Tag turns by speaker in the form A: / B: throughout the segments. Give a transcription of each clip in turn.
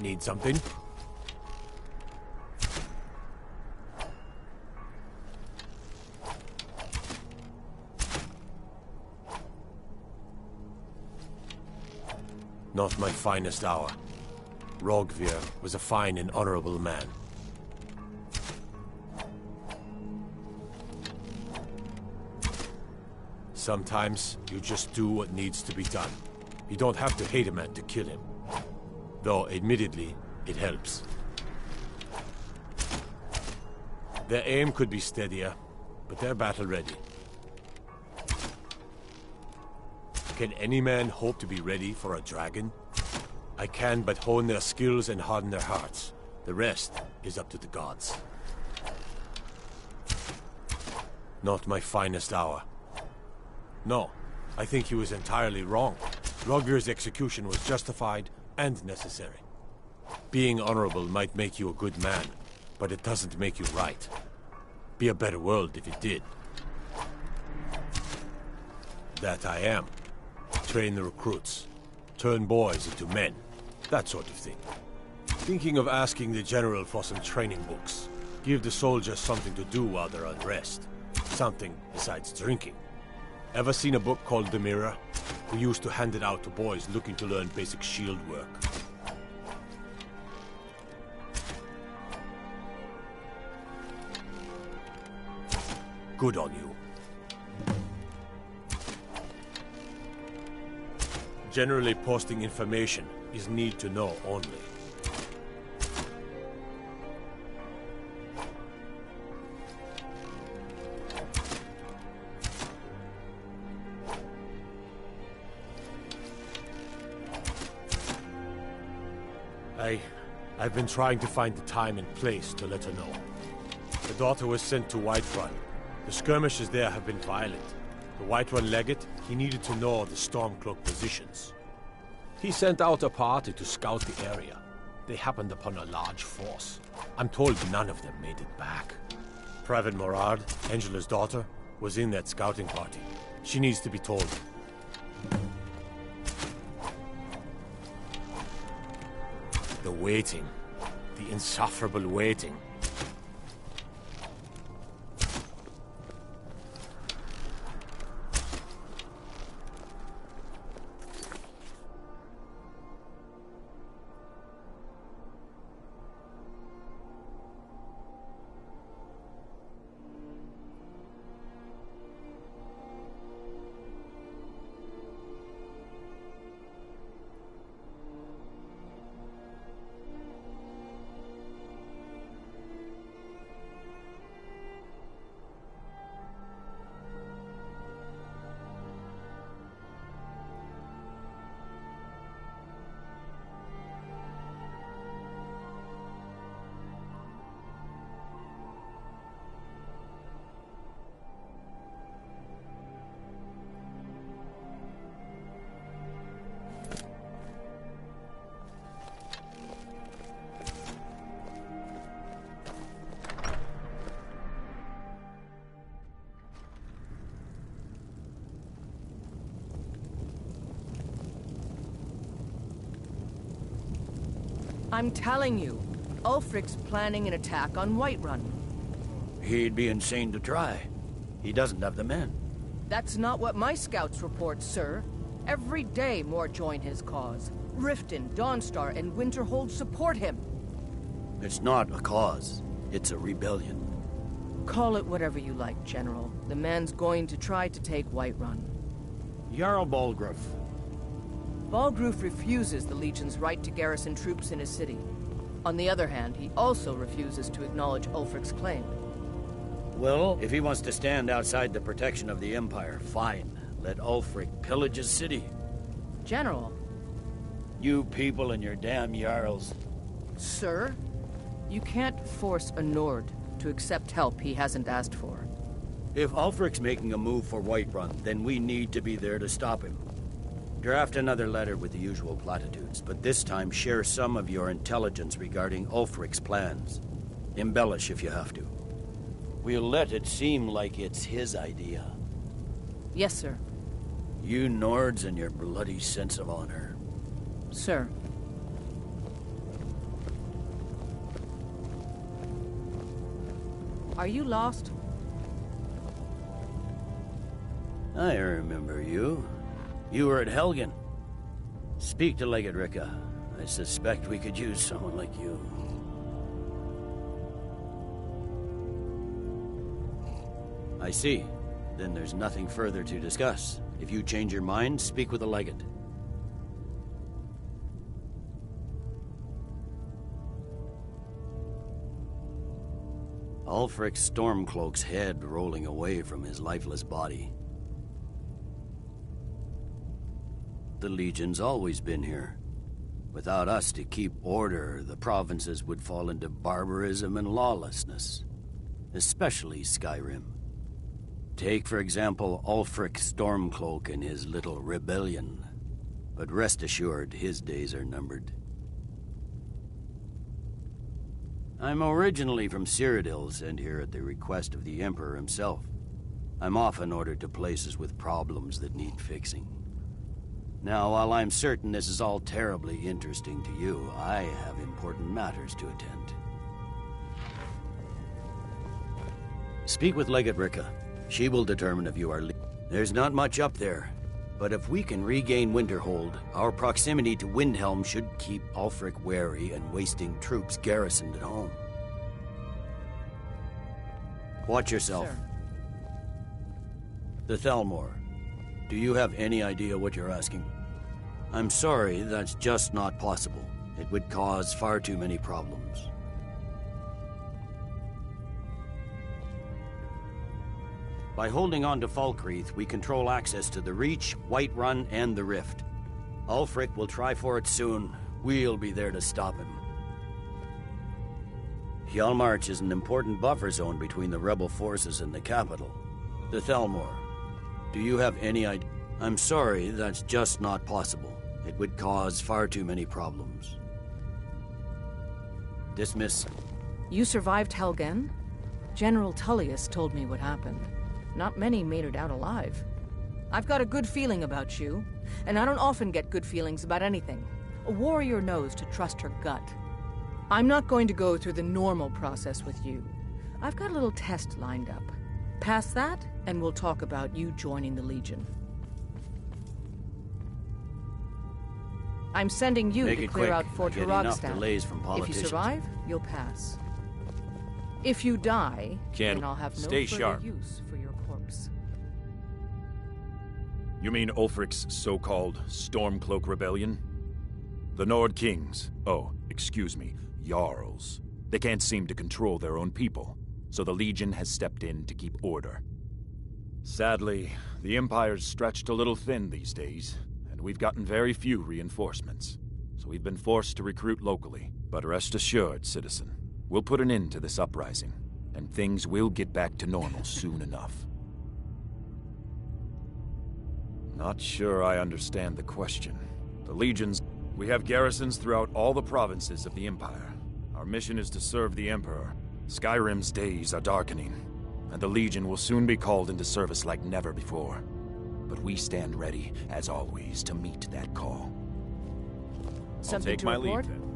A: Need something? Not my finest hour. Rogvir was a fine and honorable man. Sometimes you just do what needs to be done. You don't have to hate a man to kill him. Though, admittedly, it helps. Their aim could be steadier, but they're battle-ready. Can any man hope to be ready for a dragon? I can but hone their skills and harden their hearts. The rest is up to the gods. Not my finest hour. No, I think he was entirely wrong. Rogvir's execution was justified and necessary. Being honorable might make you a good man, but it doesn't make you right. Be a better world if it did. That I am. Train the recruits. Turn boys into men. That sort of thing. Thinking of asking the general for some training books. Give the soldiers something to do while they're on rest. Something besides drinking. Ever seen a book called The Mirror? We used to hand it out to boys looking to learn basic shield work. Good on you. Generally posting information is need to know only. I've been trying to find the time and place to let her know. The daughter was sent to Whiterun. The skirmishes there have been violent. The Whiterun legate, he needed to know the Stormcloak positions. He sent out a party to scout the area. They happened upon a large force. I'm told none of them made it back. Private Morard, Angela's daughter, was in that scouting party. She needs to be told. The waiting. The insufferable waiting.
B: I'm telling you, Ulfric's planning an attack on Whiterun.
C: He'd be insane to try. He doesn't have the men.
B: That's not what my scouts report, sir. Every day more join his cause. Riften, Dawnstar, and Winterhold support him.
C: It's not a cause. It's a rebellion.
B: Call it whatever you like, General. The man's going to try to take Whiterun.
C: Jarl Balgruuf.
B: Balgruuf refuses the Legion's right to garrison troops in his city. On the other hand, he also refuses to acknowledge Ulfric's claim.
C: Well, if he wants to stand outside the protection of the Empire, fine. Let Ulfric pillage his city.
B: General.
C: You people and your damn Jarls.
B: Sir? You can't force a Nord to accept help he hasn't asked for.
C: If Ulfric's making a move for Whiterun, then we need to be there to stop him. Draft another letter with the usual platitudes, but this time share some of your intelligence regarding Ulfric's plans. Embellish if you have to. We'll let it seem like it's his idea.
B: Yes, sir.
C: You Nords and your bloody sense of honor.
B: Sir. Are you lost?
C: I remember you. You were at Helgen. Speak to Legate Ricka. I suspect we could use someone like you. I see. Then there's nothing further to discuss. If you change your mind, speak with the Legate. Ulfric's Stormcloak's head rolling away from his lifeless body. The Legion's always been here. Without us to keep order, the provinces would fall into barbarism and lawlessness. Especially Skyrim. Take, for example, Ulfric Stormcloak and his little rebellion. But rest assured, his days are numbered. I'm originally from Cyrodiil, sent here at the request of the Emperor himself. I'm often ordered to places with problems that need fixing. Now, while I'm certain this is all terribly interesting to you, I have important matters to attend. Speak with Legate Ricka. She will determine if you are There's not much up there, but if we can regain Winterhold, our proximity to Windhelm should keep Ulfric wary and wasting troops garrisoned at home. Watch yourself.
B: Sir.
C: The Thalmor. Do you have any idea what you're asking? I'm sorry, that's just not possible. It would cause far too many problems. By holding on to Falkreath, we control access to the Reach, Whiterun, and the Rift. Ulfric will try for it soon. We'll be there to stop him. Hjalmarch is an important buffer zone between the rebel forces and the capital. The Thalmor. Do you have any idea? I'm sorry, that's just not possible. It would cause far too many problems. Dismiss.
B: You survived Helgen? General Tullius told me what happened. Not many made it out alive. I've got a good feeling about you, and I don't often get good feelings about anything. A warrior knows to trust her gut. I'm not going to go through the normal process with you. I've got a little test lined up. Pass that, and we'll talk about you joining the Legion. I'm sending you to clear out Fort Hrogstan. If you survive, you'll pass. If you die, then I'll have no further use for your corpse.
D: You mean Ulfric's so-called Stormcloak Rebellion? The Nord Kings, excuse me, Jarls. They can't seem to control their own people, so the Legion has stepped in to keep order. Sadly, the Empire's stretched a little thin these days, and we've gotten very few reinforcements. So we've been forced to recruit locally. But rest assured, citizen, we'll put an end to this uprising, and things will get back to normal soon enough. Not sure I understand the question. The Legions... We have garrisons throughout all the provinces of the Empire. Our mission is to serve the Emperor. Skyrim's days are darkening, and the Legion will soon be called into service like never before. But we stand ready, as always, to meet that call.
B: Something to report?
D: Leave, then.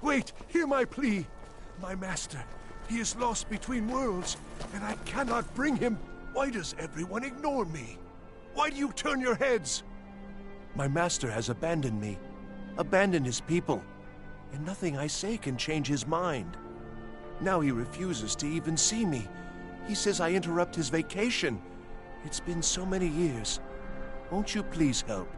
E: Wait, hear my plea. My master, he is lost between worlds, and I cannot bring him. Why does everyone ignore me? Why do you turn your heads? My master has abandoned me, abandoned his people, and nothing I say can change his mind. Now he refuses to even see me. He says I interrupt his vacation. It's been so many years. Won't you please help?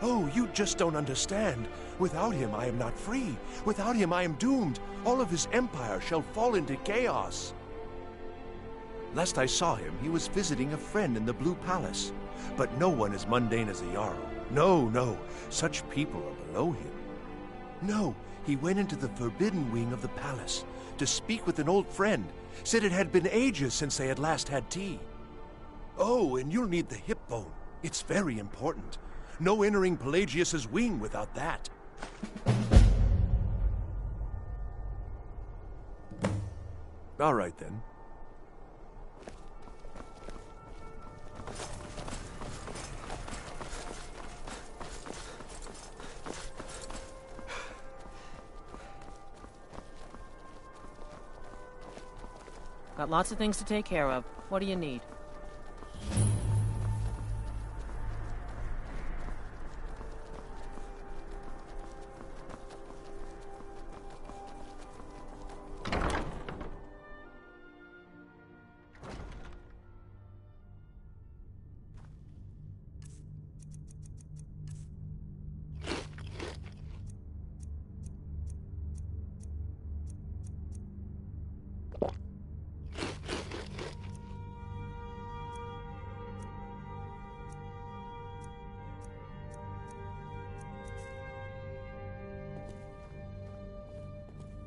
E: Oh, you just don't understand. Without him, I am not free. Without him, I am doomed. All of his empire shall fall into chaos. Last I saw him, he was visiting a friend in the Blue Palace. But no one as mundane as a Jarl. No, no. Such people are below him. No, he went into the forbidden wing of the palace to speak with an old friend. Said it had been ages since they had last had tea. Oh, and you'll need the hip bone. It's very important. No entering Pelagius's wing without that. All right, then.
F: Got lots of things to take care of. What do you need?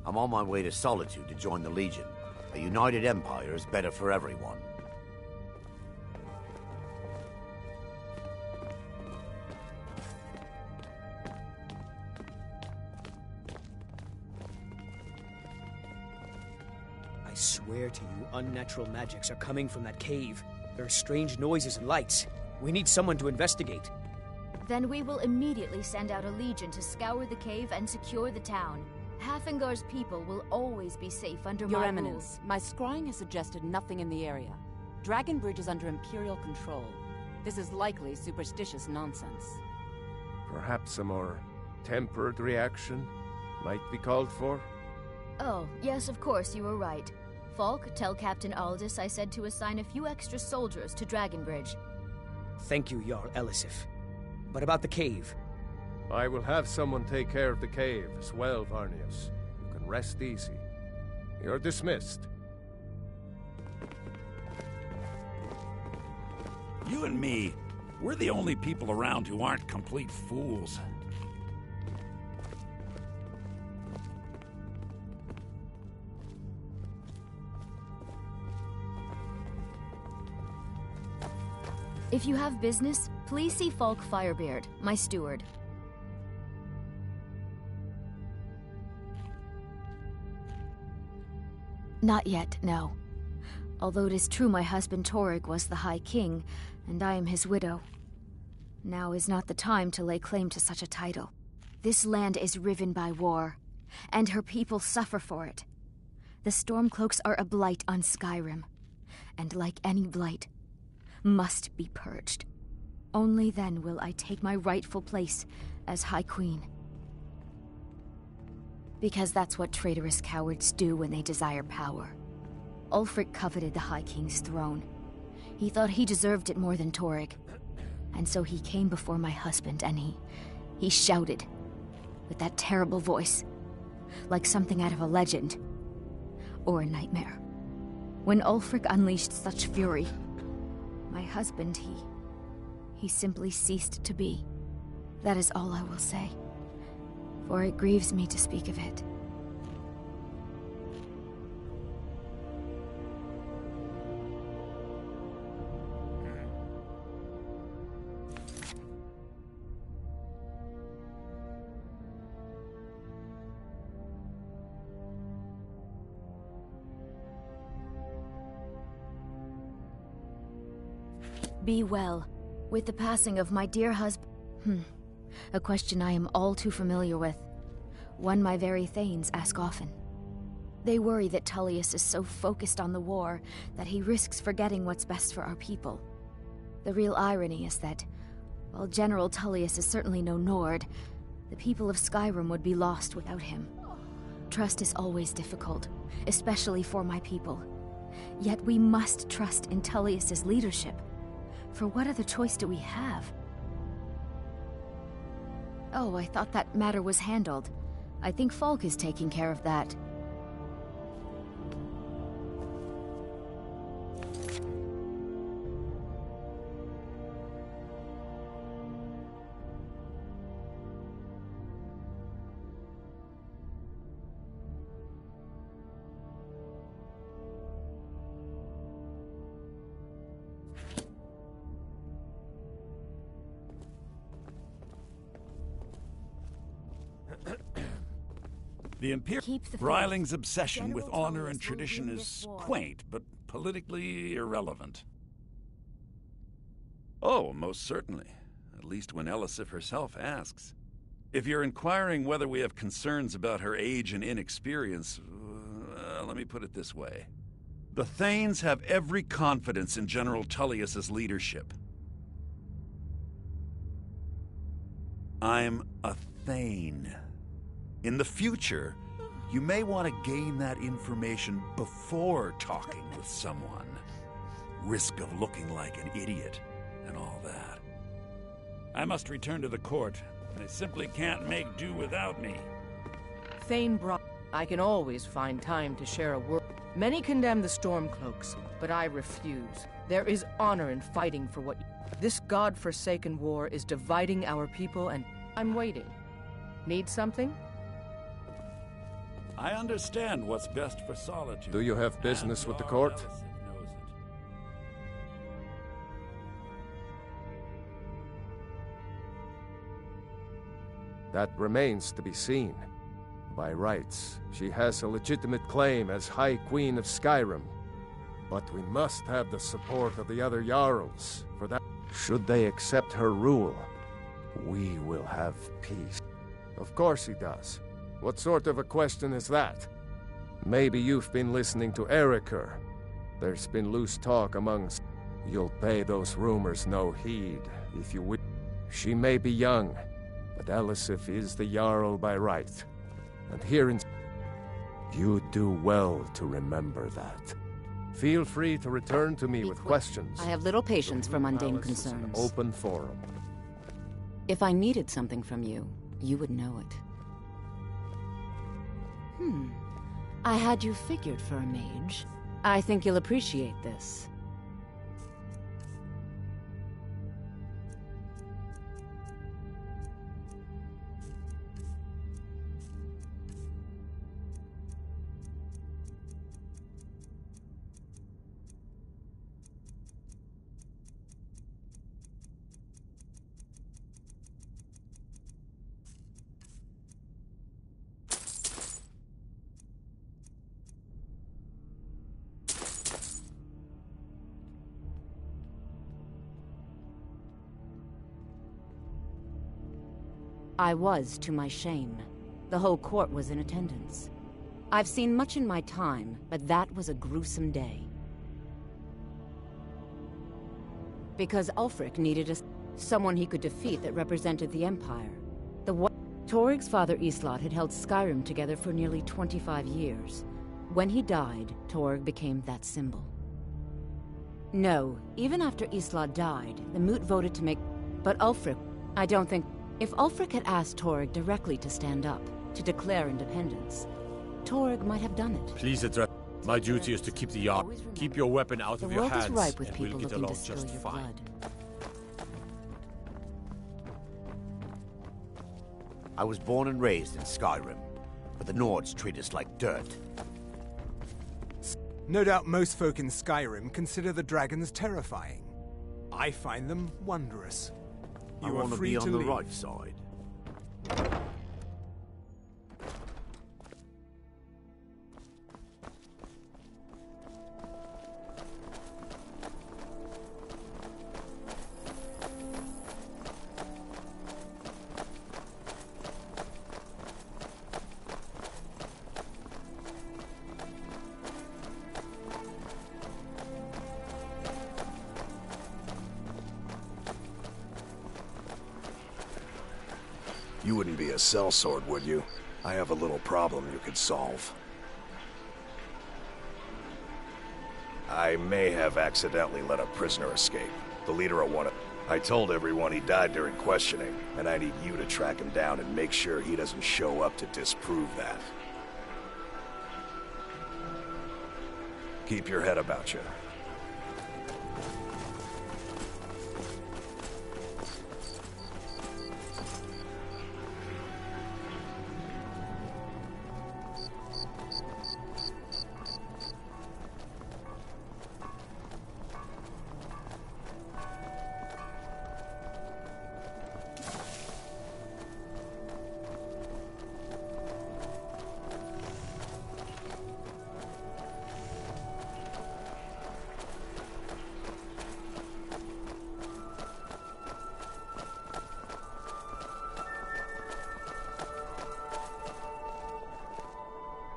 G: I'm on my way to Solitude to join the Legion. A united empire is better for everyone.
H: I swear to you, unnatural magics are coming from that cave. There are strange noises and lights. We need someone to investigate.
I: Then we will immediately send out a legion to scour the cave and secure the town. Hafingar's people will always be safe under
J: Your
I: my
J: Eminence,
I: rule.
J: my scrying has suggested nothing in the area. Dragonbridge is under Imperial control. This is likely superstitious nonsense.
E: Perhaps a more tempered reaction might be called for?
I: Oh, yes, of course, you were right. Falk, tell Captain Aldous I said to assign a few extra soldiers to Dragonbridge.
H: Thank you, Jarl Elisif. But about the cave?
E: I will have someone take care of the cave as well, Varnius. You can rest easy. You're dismissed.
K: You and me, we're the only people around who aren't complete fools.
I: If you have business, please see Falk Firebeard, my steward. Not yet, no. Although it is true my husband Torrig was the High King, and I am his widow. Now is not the time to lay claim to such a title. This land is riven by war, and her people suffer for it. The Stormcloaks are a blight on Skyrim, and like any blight, must be purged. Only then will I take my rightful place as High Queen. Because that's what traitorous cowards do when they desire power. Ulfric coveted the High King's throne. He thought he deserved it more than Torrig. And so he came before my husband and he shouted with that terrible voice, like something out of a legend or a nightmare. When Ulfric unleashed such fury, my husband, he simply ceased to be. That is all I will say, for it grieves me to speak of it. Be well. With the passing of my dear husband... A question I am all too familiar with. One my very thanes ask often. They worry that Tullius is so focused on the war that he risks forgetting what's best for our people. The real irony is that, while General Tullius is certainly no Nord, the people of Skyrim would be lost without him. Trust is always difficult, especially for my people. Yet we must trust in Tullius's leadership. For what other choice do we have? Oh, I thought that matter was handled. I think Falk is taking care of that.
K: The Imperial
I: Keep the faith.
K: Bryling's obsession with
I: General
K: honor and
I: Tullius will
K: tradition
I: win
K: is
I: this war.
K: quaint, but politically irrelevant. Oh, most certainly. At least when Elisif herself asks. If you're inquiring whether we have concerns about her age and inexperience, let me put it this way. The Thanes have every confidence in General Tullius's leadership. I'm a Thane. In the future, you may want to gain that information before talking with someone. Risk of looking like an idiot and all that. I must return to the court. They simply can't make do without me.
B: Thane Bra... I can always find time to share a word. Many condemn the Stormcloaks, but I refuse. There is honor in fighting for what... This god-forsaken war is dividing our people, and I'm waiting. Need something?
K: I understand what's best for Solitude.
E: Do you have business with the court?
K: Elisif knows it.
E: That remains to be seen. By rights, she has a legitimate claim as High Queen of Skyrim. But we must have the support of the other Jarls for that. Should they accept her rule, we will have peace. Of course he does. What sort of a question is that? Maybe you've been listening to Eriker. There's been loose talk amongst... You'll pay those rumors no heed, if you will. She may be young, but Elisif is the Jarl by right. And here in... You do well to remember that. Feel free to return to me with questions.
J: I have little patience for mundane
E: Palace is an
J: concerns.
E: open forum.
J: If I needed something from you, you would know it. I had you figured for a mage. I think you'll appreciate this. I was, to my shame. The whole court was in attendance. I've seen much in my time, but that was a gruesome day. Because Ulfric needed someone he could defeat that represented the Empire. Toryg's father Islot had held Skyrim together for nearly 25 years. When he died, Toryg became that symbol. No, even after Islot died, the Moot voted to make... But Ulfric, I don't think... If Ulfric had asked Toryg directly to stand up, to declare independence, Toryg might have done it.
A: Please address... My duty is to keep the yard. Keep your weapon out of your hands,
J: The world is ripe with
A: and
J: people
A: we'll get
J: looking
A: along
J: to spill
A: just
J: your
A: fine.
J: blood.
G: I was born and raised in Skyrim, but the Nords treat us like dirt.
L: No doubt most folk in Skyrim consider the dragons terrifying. I find them wondrous.
G: I
L: You are
G: want to
L: free
G: be on
L: to
G: the
L: leave.
G: right side.
M: You wouldn't be a sellsword, would you? I have a little problem you could solve. I may have accidentally let a prisoner escape. The leader of one of... I told everyone he died during questioning, and I need you to track him down and make sure he doesn't show up to disprove that. Keep your head about you.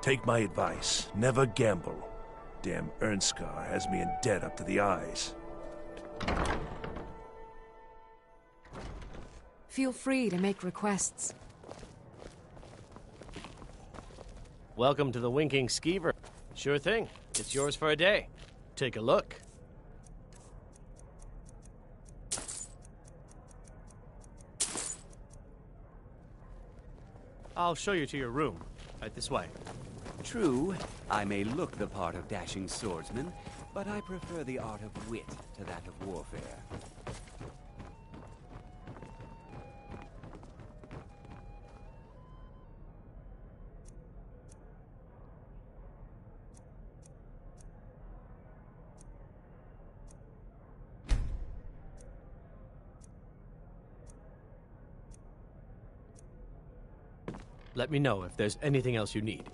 E: Take my advice. Never gamble. Damn Ernskar has me in debt up to the eyes.
N: Feel free to make requests.
O: Welcome to the Winking Skeever. Sure thing. It's yours for a day. Take a look. I'll show you to your room. Right this way.
P: True, I may look the part of dashing swordsman, but I prefer the art of wit to that of warfare.
O: Let me know if there's anything else you need.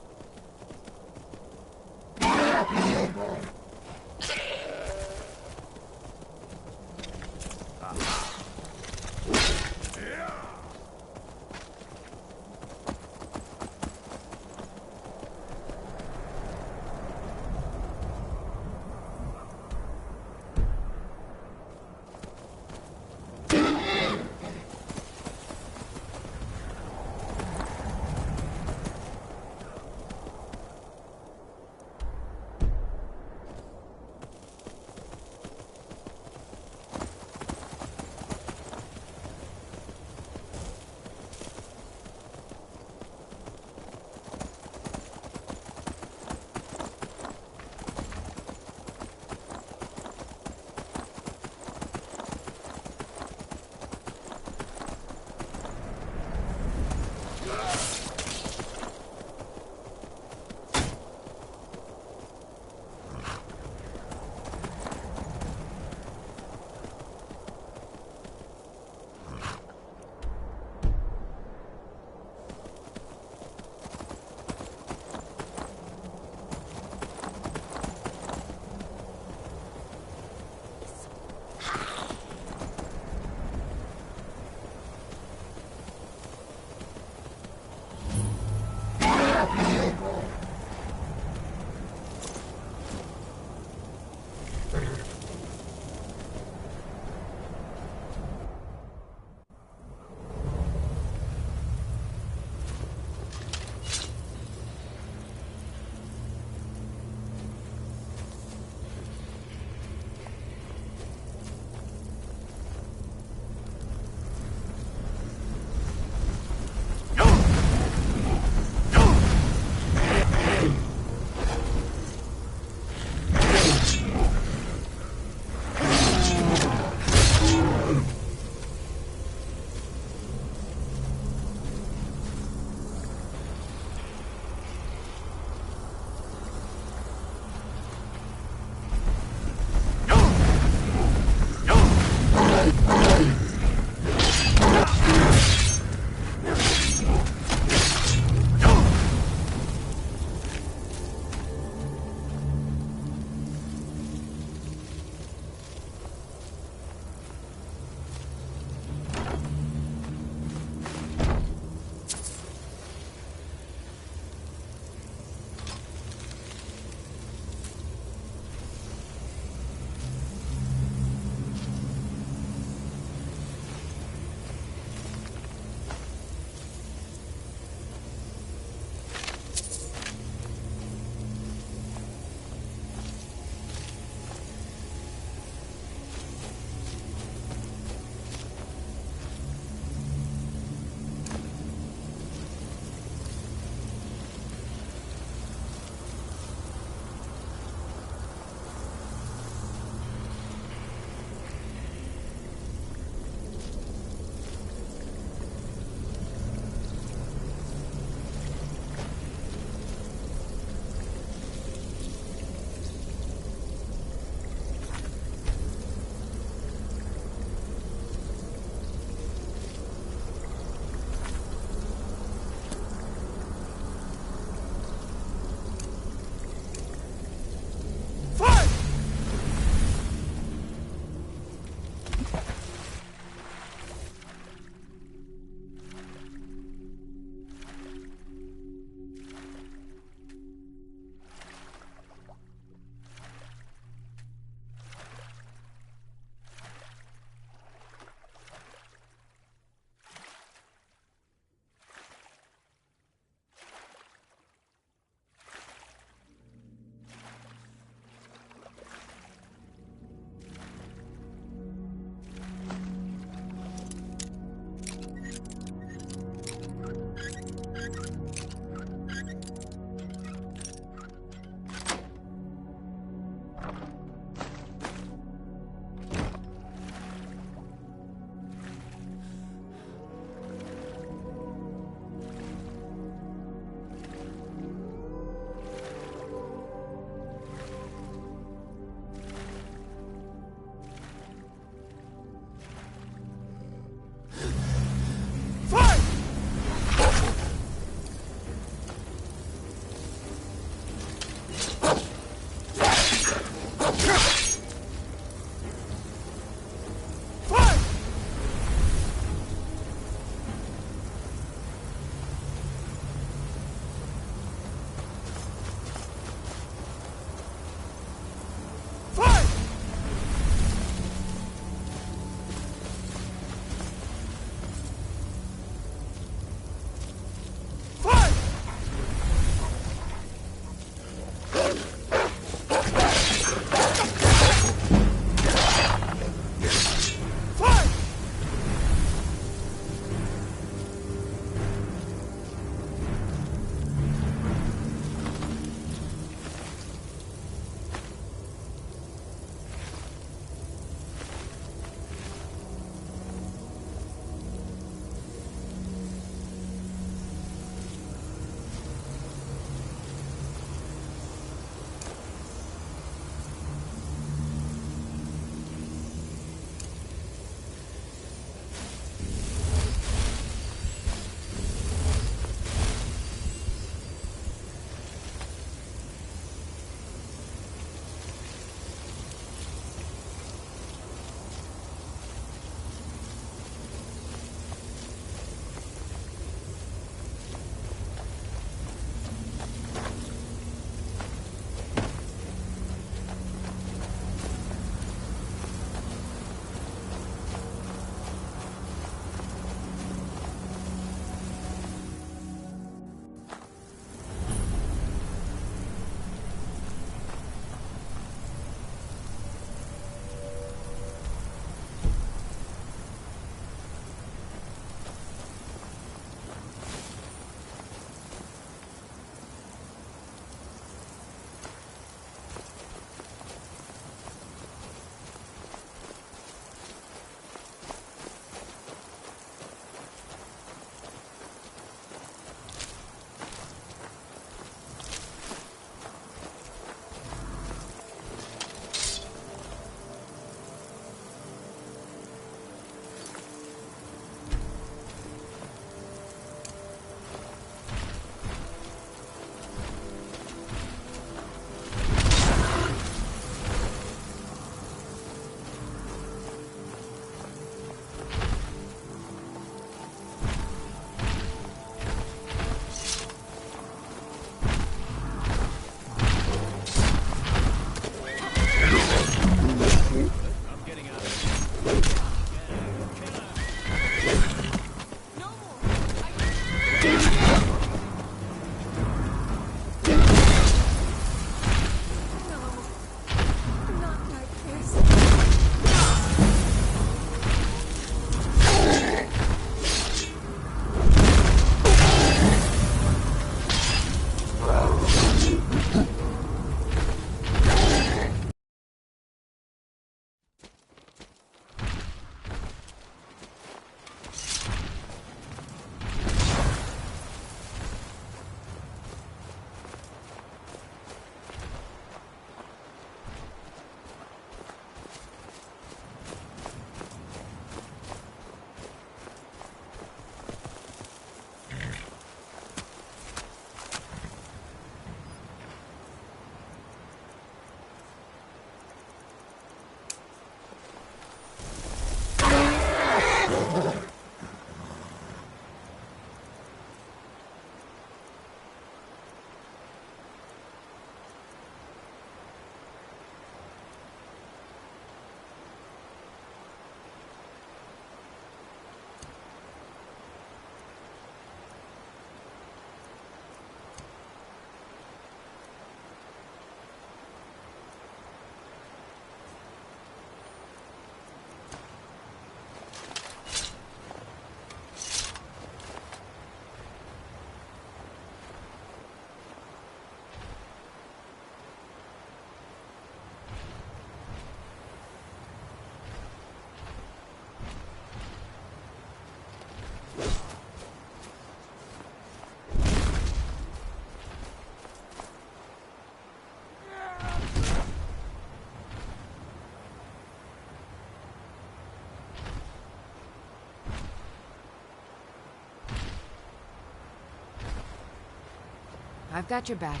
N: I've got your back.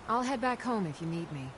N: I'll head back home if you need me.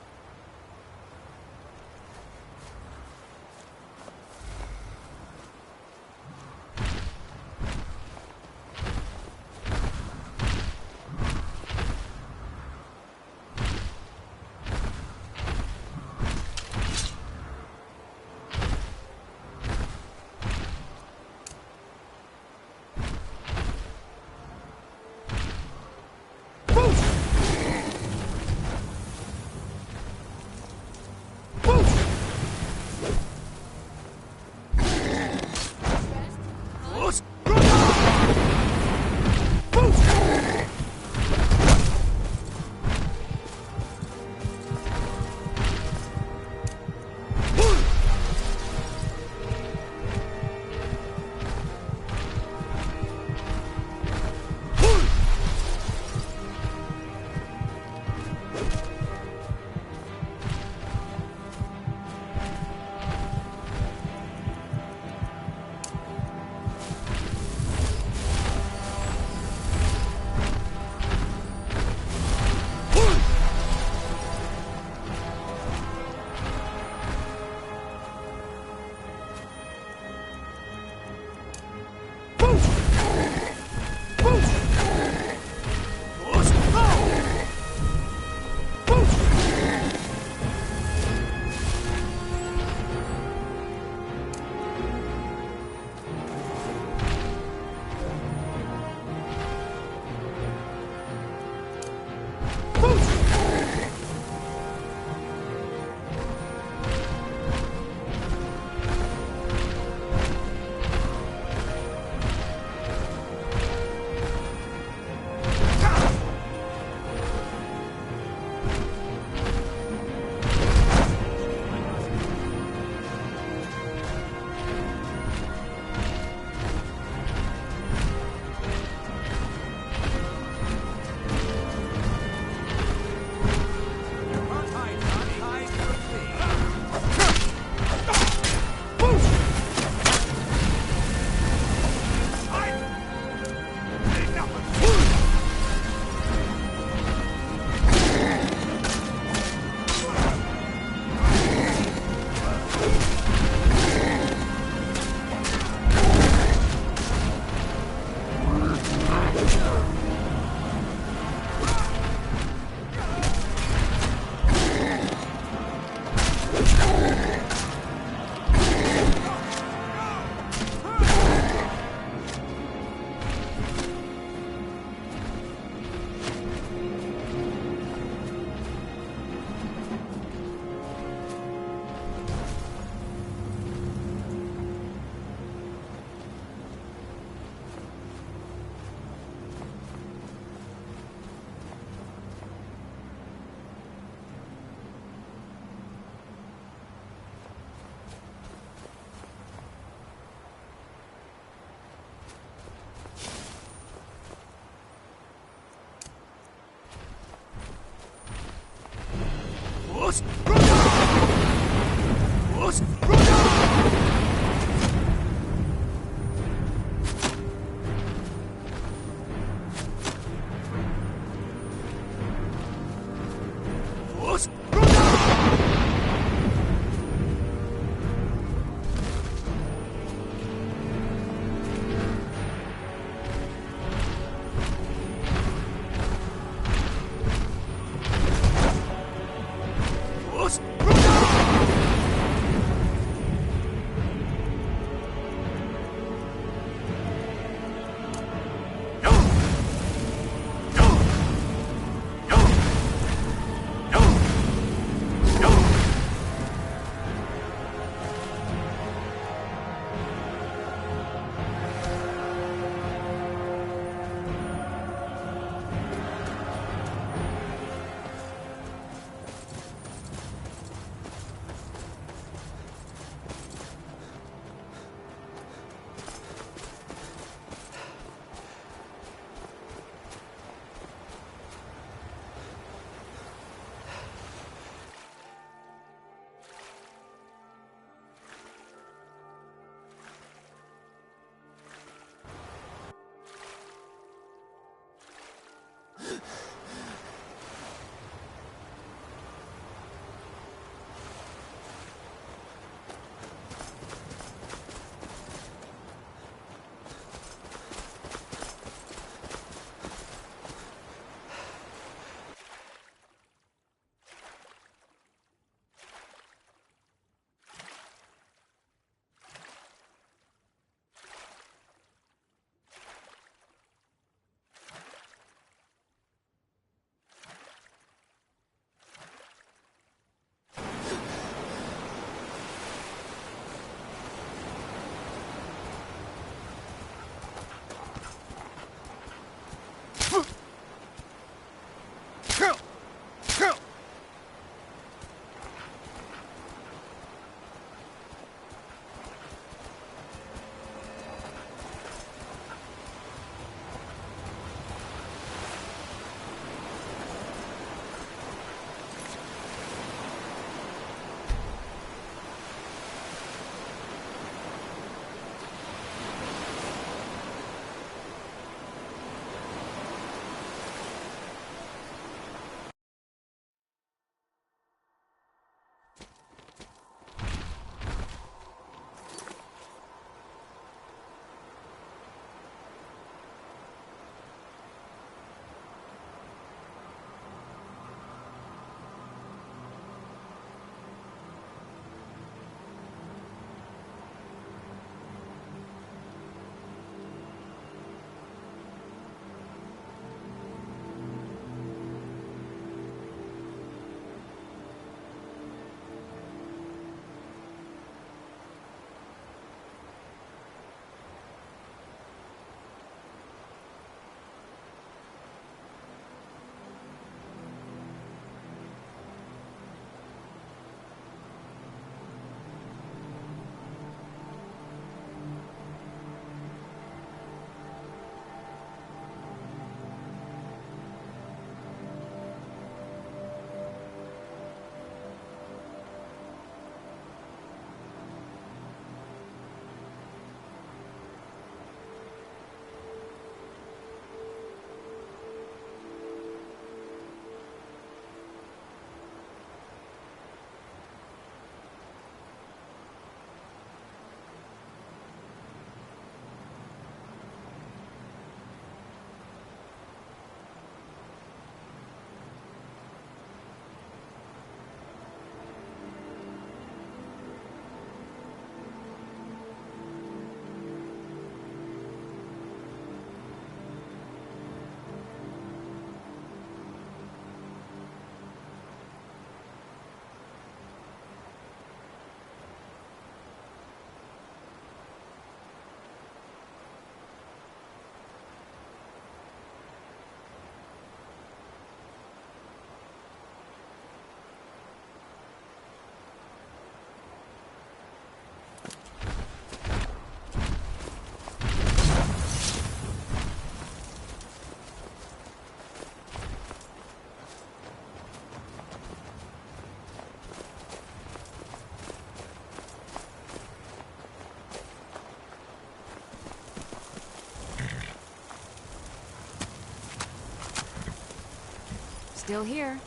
N: Still here.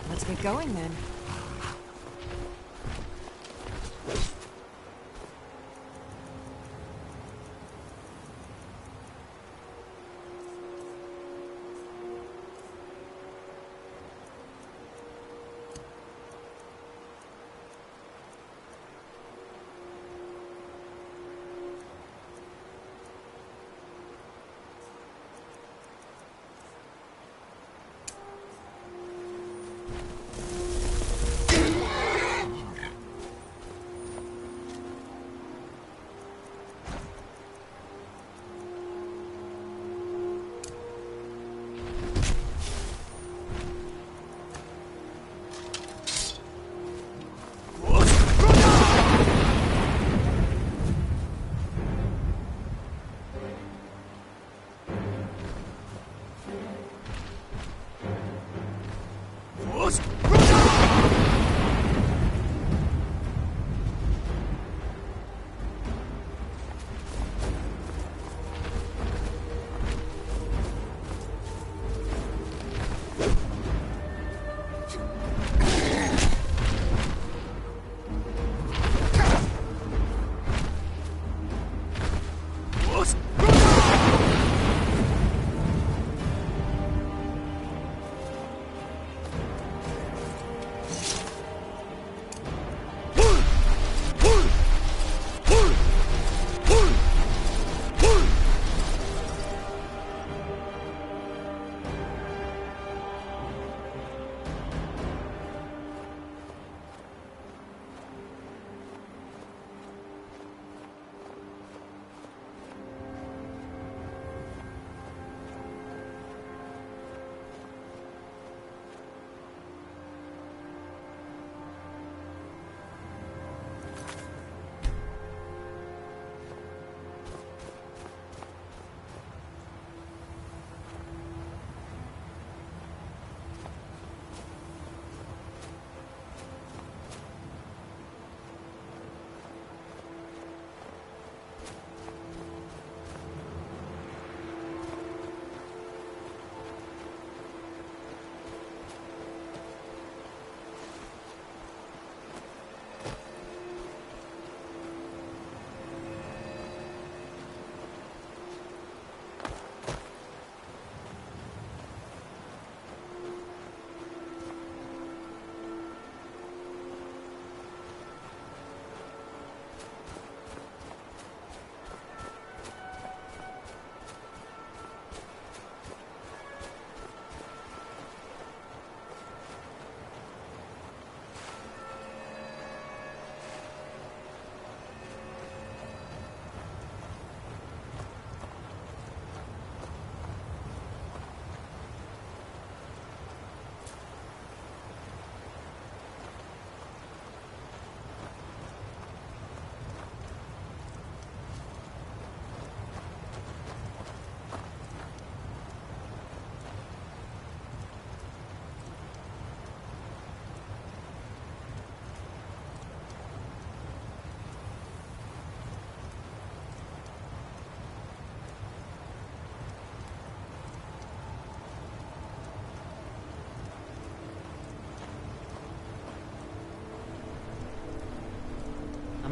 N: Let's get going then.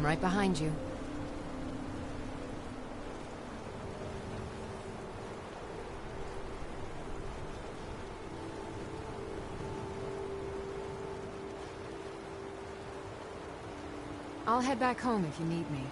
N: I'm right behind you. I'll head back home if you need me.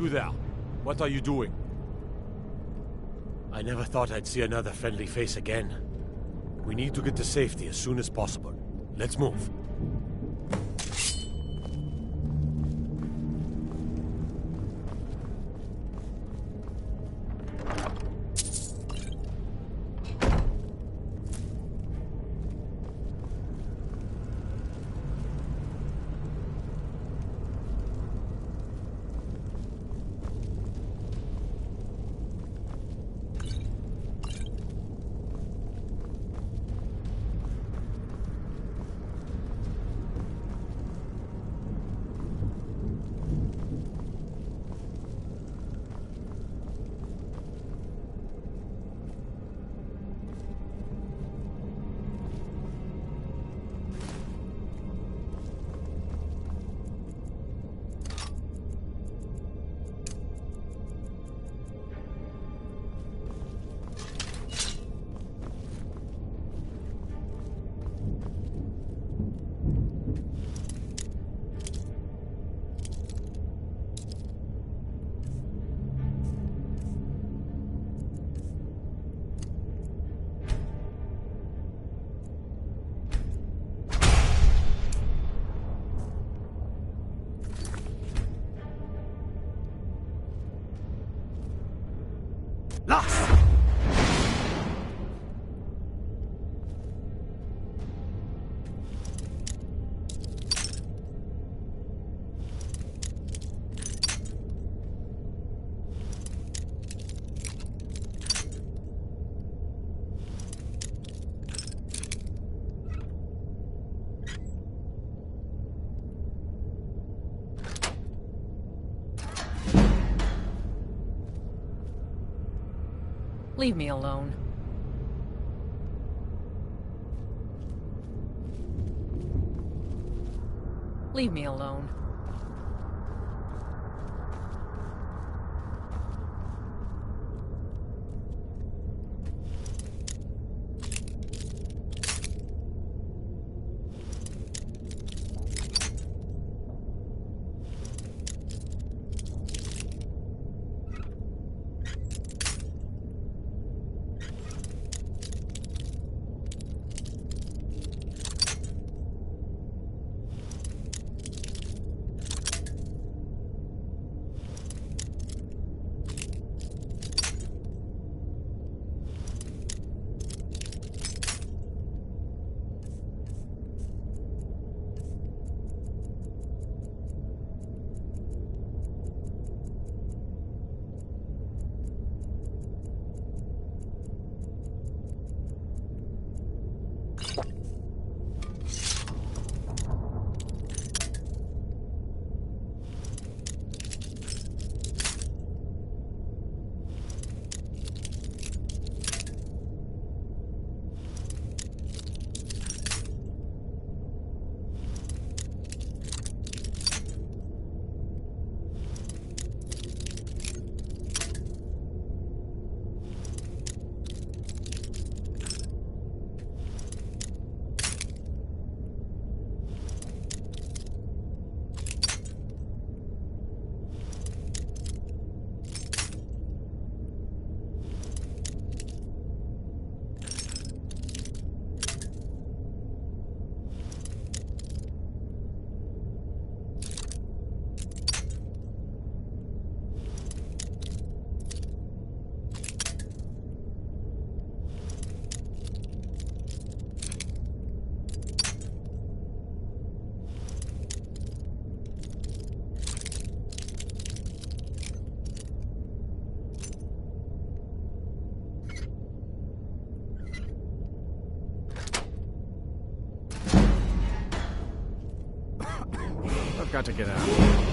A: You there. What are you doing? I never thought I'd see another friendly face again. We need to get to safety as soon as possible. Let's move.
E: Lost!
F: Leave me alone. Leave me alone.
Q: I've got to get out.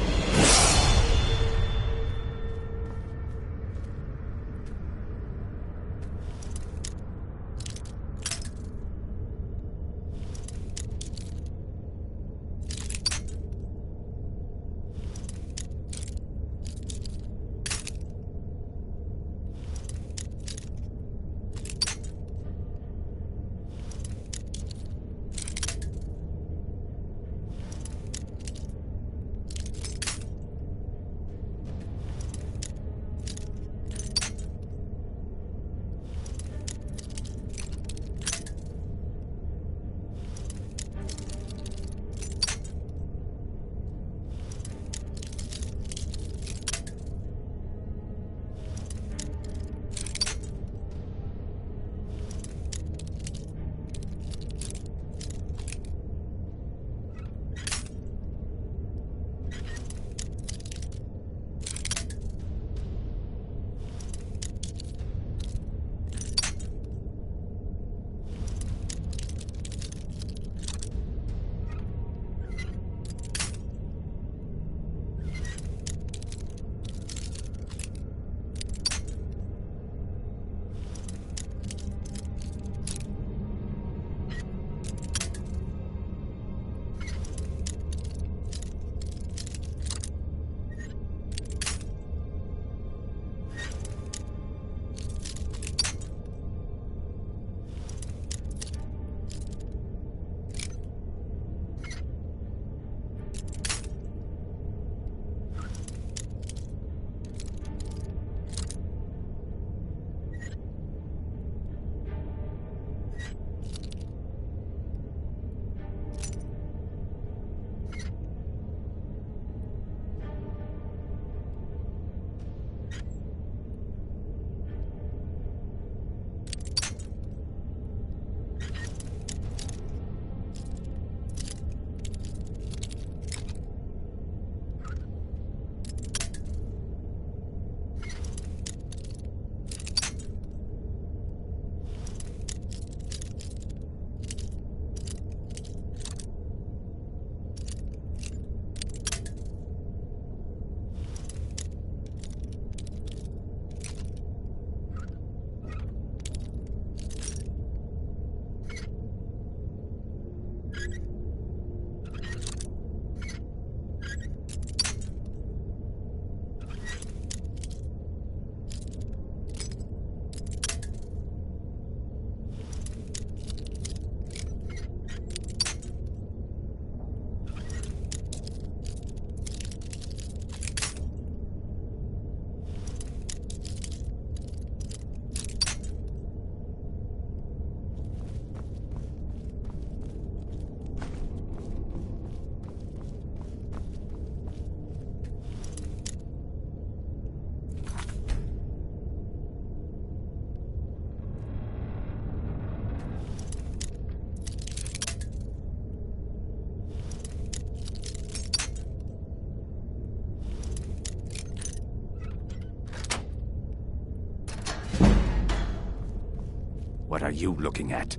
R: What are you looking at?